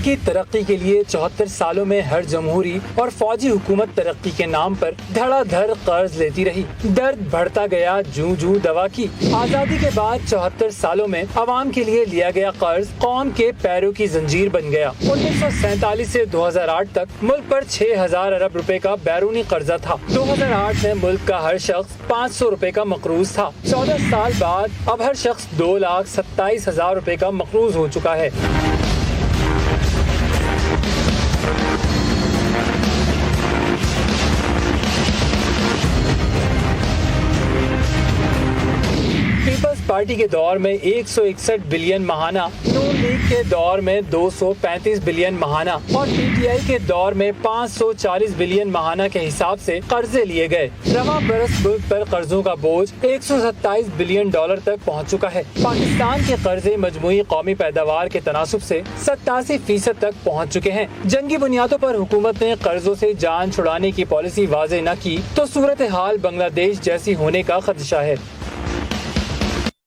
की तरक्की के लिए 74 सालों में हर जमहूरी और फौजी हुकूमत तरक्की के नाम पर धड़ाधड़ कर्ज लेती रही। दर्द बढ़ता गया जूं जूं दवा की। आजादी के बाद 74 सालों में आवाम के लिए लिया गया कर्ज कौम के पैरों की जंजीर बन गया। 1947 से 2008 तक मुल्क पर 6000 अरब रुपए का बैरूनी कर्जा था। 2008 में मुल्क का हर शख्स 500 रुपए का मकरूज था। 14 साल बाद अब हर शख्स 2,27,000 रुपए का मकरूज हो चुका है। पीपल्स पार्टी के दौर में 161 बिलियन महाना, नून लीग के दौर में 235 बिलियन महाना और पीटीआई के दौर में 540 बिलियन महाना के हिसाब से कर्जे लिए गए। रवां बरस मुल्क पर कर्जों का बोझ 127 बिलियन डॉलर तक पहुंच चुका है। पाकिस्तान के कर्जे मजमूई कौमी पैदावार के तनासुब से 87% तक पहुंच चुके हैं। जंगी बुनियादों पर हुकूमत ने कर्जों से जान छुड़ाने की पॉलिसी वाज़ेह न की तो सूरत हाल बांग्लादेश जैसी होने का खदशा है।